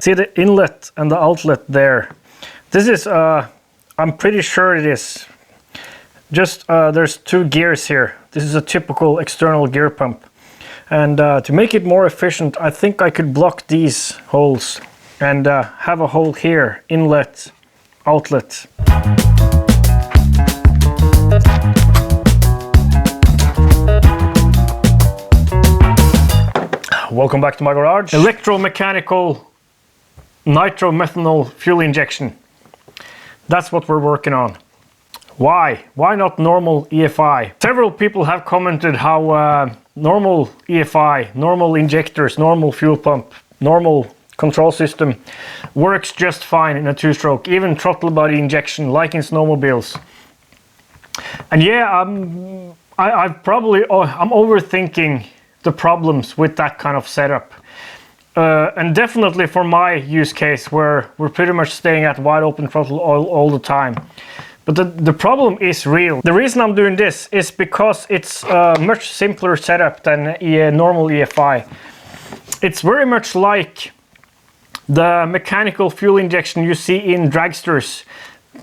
See the inlet and the outlet there. This is, I'm pretty sure it is just, there's two gears here. This is a typical external gear pump. And to make it more efficient, I think I could block these holes and have a hole here, inlet, outlet. Welcome back to my garage. Electromechanical nitromethanol fuel injection. That's what we're working on. Why? Why not normal EFI? Several people have commented how normal EFI, normal injectors, normal fuel pump, normal control system works just fine in a two-stroke, even throttle body injection like in snowmobiles. And yeah, I'm overthinking the problems with that kind of setup. And definitely for my use case, where we're pretty much staying at wide open throttle all the time. But the problem is real. The reason I'm doing this is because it's a much simpler setup than a normal EFI. It's very much like the mechanical fuel injection you see in dragsters,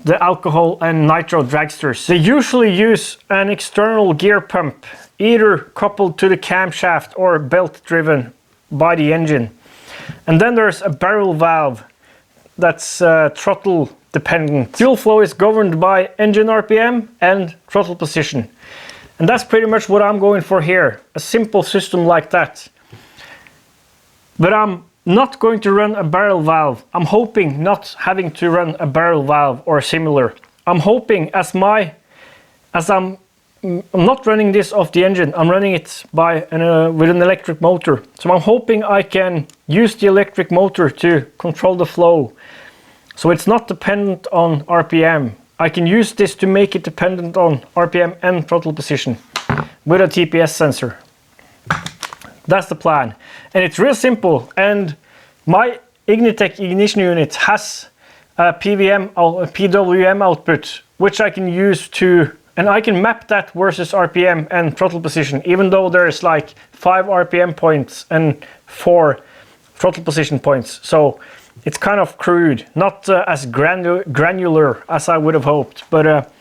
the alcohol and nitro dragsters. They usually use an external gear pump, either coupled to the camshaft or belt driven by the engine. And then there's a barrel valve that's throttle dependent. Fuel flow is governed by engine RPM and throttle position. And that's pretty much what I'm going for here, a simple system like that. But I'm not going to run a barrel valve. I'm hoping not having to run a barrel valve or similar. I'm hoping I'm not running this off the engine, I'm running it with an electric motor. So I'm hoping I can use the electric motor to control the flow. So it's not dependent on RPM. I can use this to make it dependent on RPM and throttle position with a TPS sensor. That's the plan. And it's real simple. And my Ignitec ignition unit has a PWM output, which I can use to, and I can map that versus RPM and throttle position, even though there's like 5 RPM points and 4 throttle position points. So it's kind of crude, not as granular as I would have hoped, but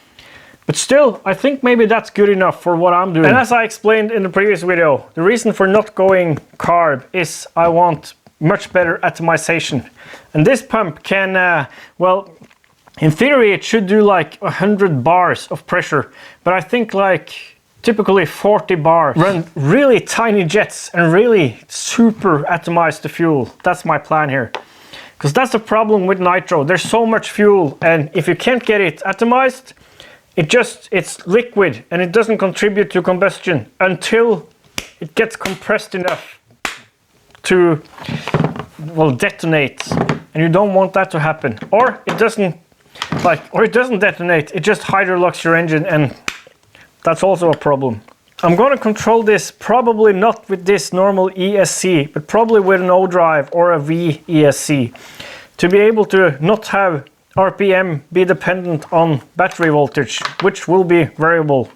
still, I think maybe that's good enough for what I'm doing. And as I explained in the previous video, the reason for not going carb is I want much better atomization. And this pump can, well, in theory, it should do like 100 bars of pressure, but I think like typically 40 bars. Run really tiny jets and really super atomize the fuel. That's my plan here. Because that's the problem with nitro. There's so much fuel, and if you can't get it atomized, it's liquid and it doesn't contribute to combustion until it gets compressed enough to, well, detonate. And you don't want that to happen. Or it doesn't detonate, it just hydrolocks your engine, and that's also a problem. I'm going to control this probably not with this normal ESC, but probably with an O drive or a V ESC, to be able to not have RPM be dependent on battery voltage, which will be variable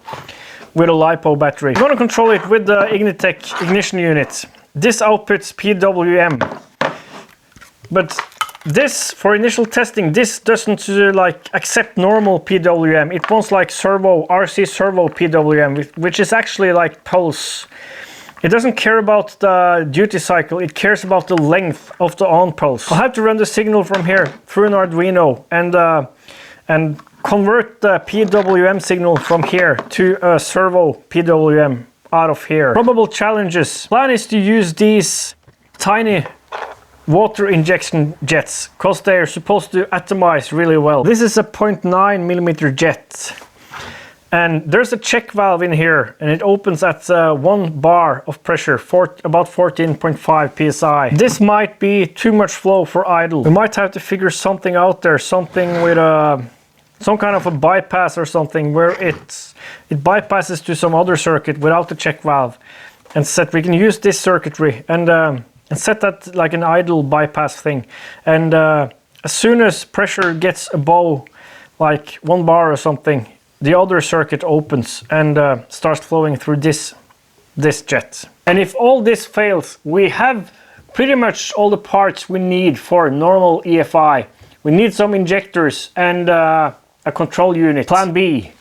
with a LiPo battery. I'm going to control it with the Ignitec ignition unit. This outputs PWM, but this, for initial testing, this doesn't like accept normal PWM. It wants like RC servo PWM, which is actually like pulse. It doesn't care about the duty cycle, it cares about the length of the on pulse. I'll have to run the signal from here through an Arduino and convert the PWM signal from here to a servo PWM out of here. Probable challenges. Plan is to use these tiny water injection jets because they're supposed to atomize really well. This is a 0.9 millimeter jet. And there's a check valve in here, and it opens at 1 bar of pressure, about 14.5 psi. This might be too much flow for idle. We might have to figure something out there, something with some kind of a bypass or something where it bypasses to some other circuit without the check valve, and we can use this circuitry and set that like an idle bypass thing. And as soon as pressure gets above like 1 bar or something, the other circuit opens and starts flowing through this jet. And if all this fails, we have pretty much all the parts we need for normal EFI. We need some injectors and a control unit. Plan B.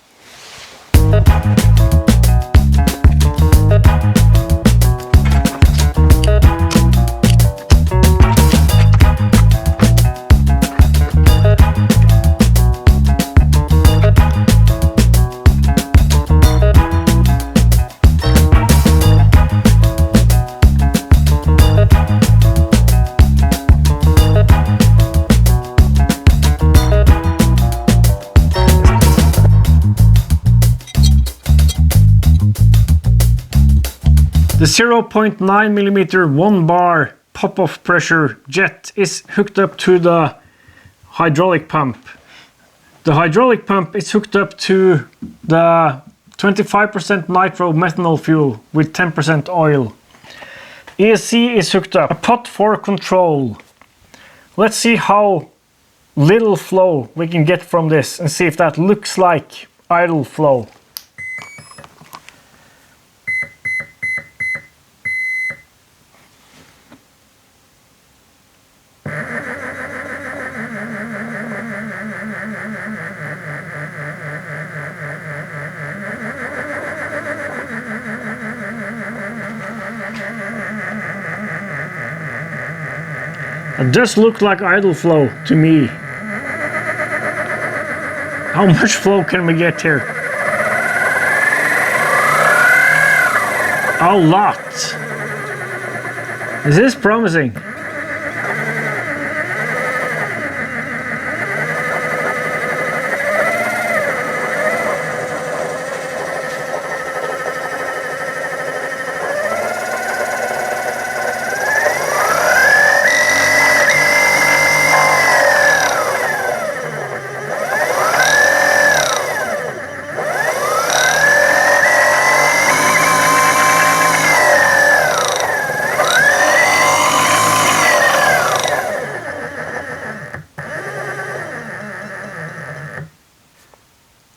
The 0.9 millimeter 1 bar pop-off pressure jet is hooked up to the hydraulic pump. The hydraulic pump is hooked up to the 25% nitromethanol fuel with 10% oil. ESC is hooked up. A pot for control. Let's see how little flow we can get from this and see if that looks like idle flow. It does look like idle flow to me. How much flow can we get here? A lot. Is this promising?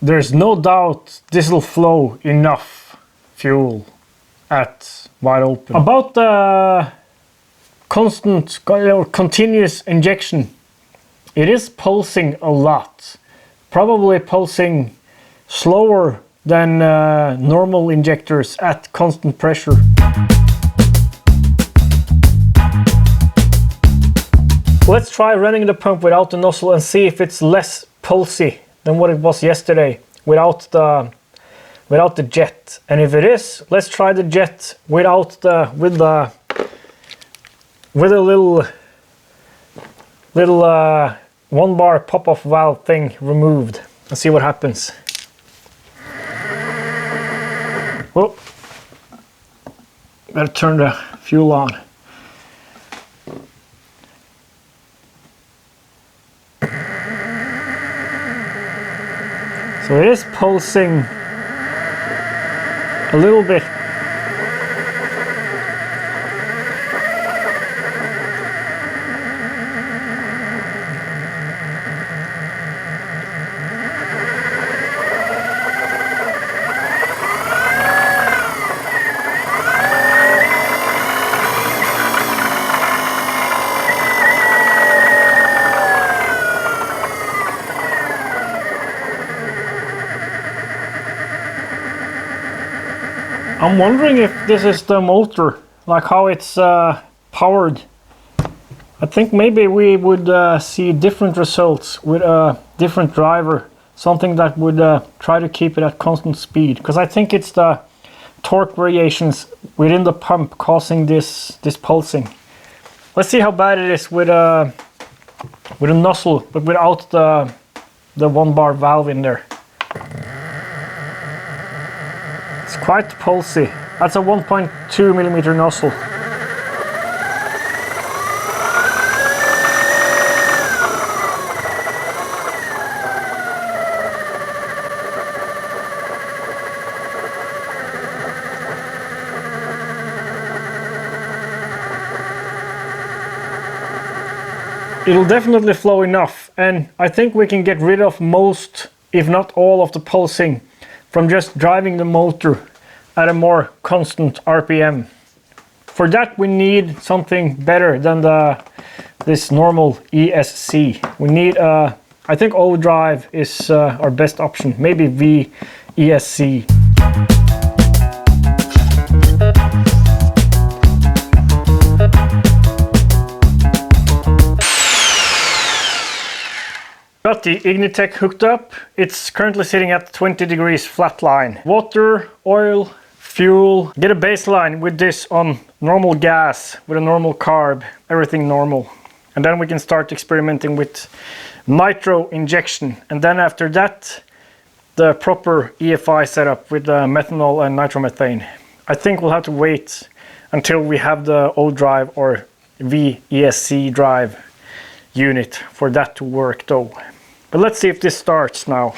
There's no doubt this will flow enough fuel at wide open. About the constant or continuous injection, it is pulsing a lot. Probably pulsing slower than normal injectors at constant pressure. Let's try running the pump without the nozzle and see if it's less pulsy than what it was yesterday without the jet. And if it is, let's try the jet with a little 1 bar pop-off valve thing removed and see what happens. Whoa, better turn the fuel on. So it is pulsing a little bit. I'm wondering if this is the motor, like how it's powered. I think maybe we would see different results with a different driver, something that would try to keep it at constant speed, because I think it's the torque variations within the pump causing this pulsing. Let's see how bad it is with a nozzle, but without the 1-bar valve in there. It's quite pulsy. That's a 1.2 millimeter nozzle. It'll definitely flow enough, and I think we can get rid of most, if not all, of the pulsing from just driving the motor at a more constant RPM. For that we need something better than this normal ESC. We need, I think overdrive is our best option, maybe VESC. Got the Ignitec hooked up. It's currently sitting at 20 degrees flat line. Water, oil, fuel. Get a baseline with this on normal gas, with a normal carb, everything normal. And then we can start experimenting with nitro injection. And then after that, the proper EFI setup with methanol and nitromethane. I think we'll have to wait until we have the O-drive or VESC drive unit for that to work though. But let's see if this starts now.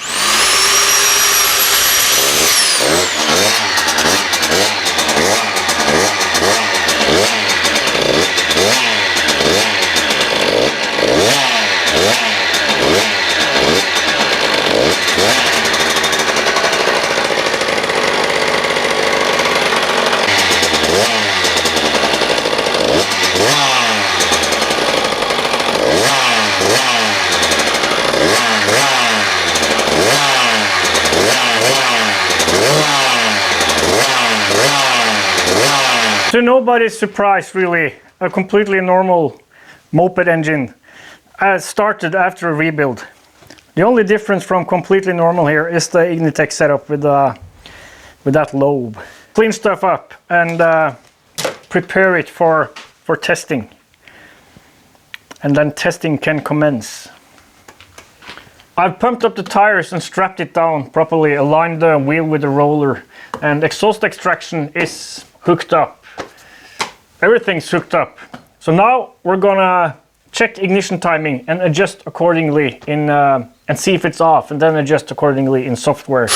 To nobody's surprise really, a completely normal moped engine started after a rebuild. The only difference from completely normal here is the Ignitec setup with that lobe. Clean stuff up and prepare it for testing. And then testing can commence. I've pumped up the tires and strapped it down properly, aligned the wheel with the roller, and exhaust extraction is hooked up. Everything's hooked up. So now we're gonna check ignition timing and adjust accordingly in and see if it's off, and then adjust accordingly in software.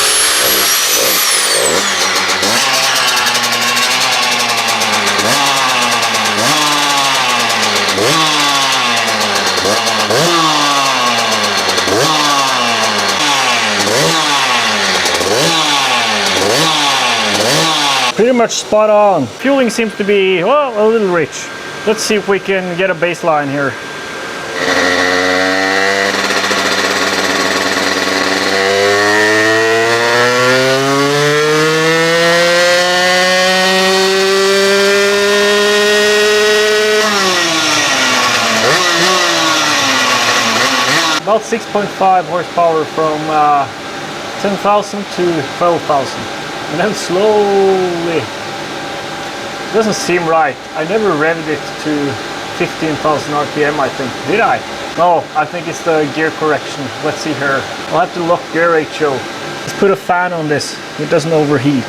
Pretty much spot on. Fueling seems to be, well, a little rich. Let's see if we can get a baseline here. About 6.5 horsepower from 10,000 to 12,000. And then slowly, doesn't seem right. I never revved it to 15,000 RPM, I think. Did I? No, I think it's the gear correction. Let's see here. I'll have to lock gear ratio. Let's put a fan on this so it doesn't overheat.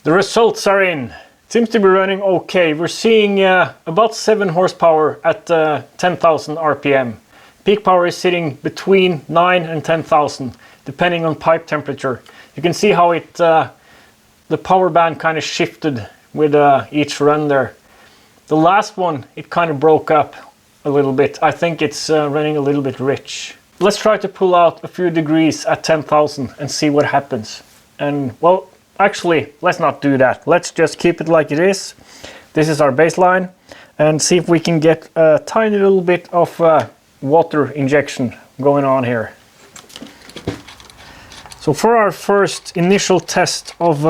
The results are in. Seems to be running okay. We're seeing about 7 horsepower at 10,000 RPM. Peak power is sitting between 9 and 10,000, depending on pipe temperature. You can see how it the power band kind of shifted with each run there. The last one, it kind of broke up a little bit. I think it's running a little bit rich. Let's try to pull out a few degrees at 10,000 and see what happens. And well, actually, let's not do that. Let's just keep it like it is. This is our baseline, and see if we can get a tiny little bit of water injection going on here. So for our first initial test of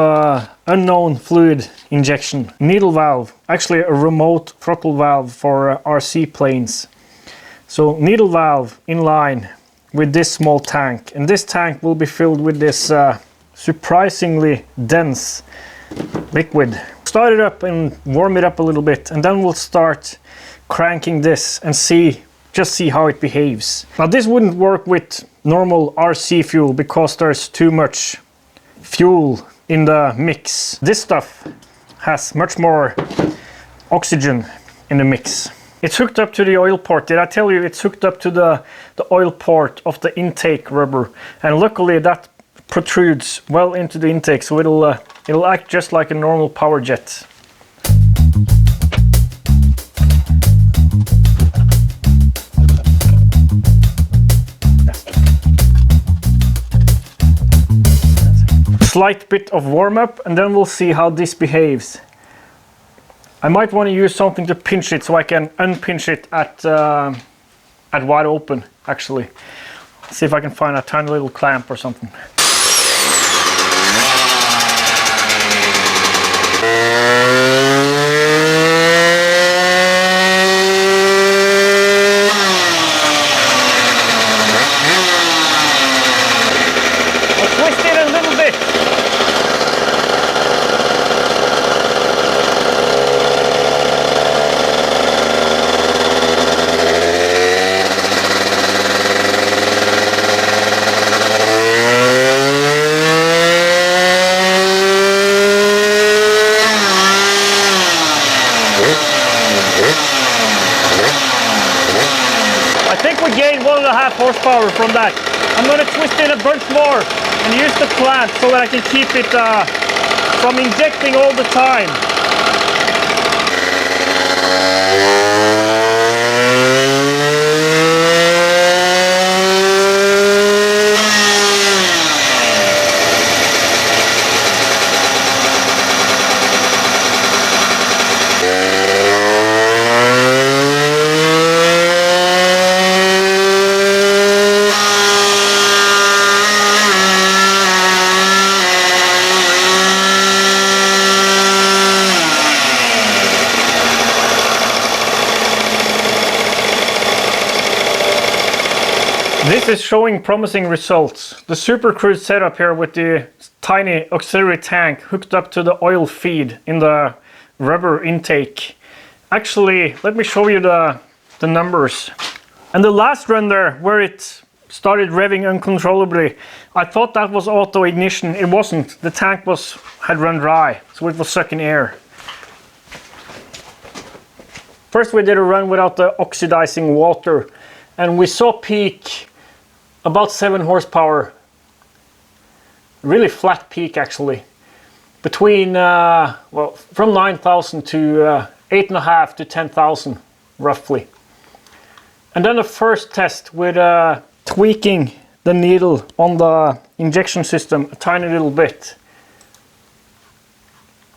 unknown fluid injection, needle valve, actually a remote throttle valve for RC planes. So needle valve in line with this small tank, and this tank will be filled with this surprisingly dense liquid. Start it up and warm it up a little bit, and then we'll start cranking this and just see how it behaves. Now this wouldn't work with normal RC fuel because there's too much fuel in the mix. This stuff has much more oxygen in the mix. It's hooked up to the oil port. Did I tell you it's hooked up to the oil port of the intake rubber? And luckily that protrudes well into the intake, so it'll act just like a normal power jet. Slight bit of warm-up, and then we'll see how this behaves. I might want to use something to pinch it so I can unpinch it at wide open, actually. See if I can find a tiny little clamp or something. Horsepower from that. I'm going to twist it a bunch more and use the clamp so that I can keep it from injecting all the time. This is showing promising results. The Super Cruise setup here with the tiny auxiliary tank hooked up to the oil feed in the rubber intake. Actually, let me show you the numbers. And the last run there, where it started revving uncontrollably, I thought that was auto ignition. It wasn't. The tank had run dry, so it was sucking air. First we did a run without the oxidizing water, and we saw peak about 7 horsepower, really flat peak actually, between well, from 9,000 to 8.5 to 10,000 roughly. And then the first test with tweaking the needle on the injection system a tiny little bit,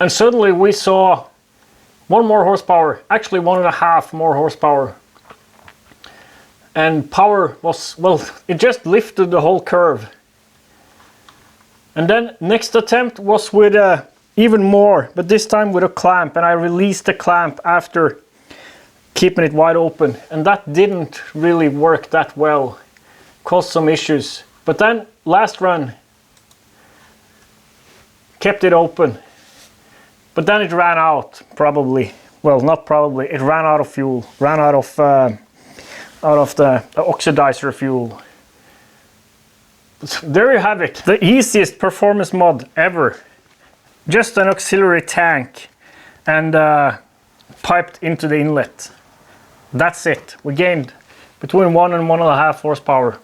and suddenly we saw 1 more horsepower, actually 1.5 more horsepower. And power was, well, it just lifted the whole curve. And then next attempt was with even more, but this time with a clamp, and I released the clamp after keeping it wide open, and that didn't really work that well, caused some issues. But then last run kept it open, but then it ran out, probably. Well, not probably, it ran out of fuel, ran out of the oxidizer fuel. There you have it, the easiest performance mod ever. Just an auxiliary tank and piped into the inlet. That's it. We gained between 1 and 1.5 horsepower.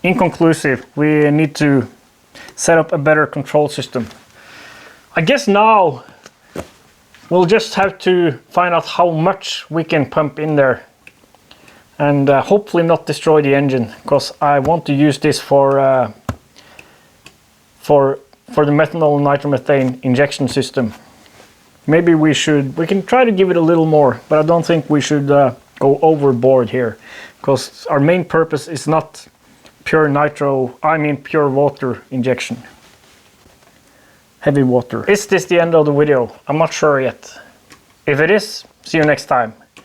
Inconclusive. We need to set up a better control system. I guess now we'll just have to find out how much we can pump in there, and hopefully not destroy the engine, because I want to use this for the methanol nitromethane injection system. Maybe we can try to give it a little more, but I don't think we should go overboard here, because our main purpose is not pure pure water injection. Heavy water. Is this the end of the video? I'm not sure yet. If it is, see you next time.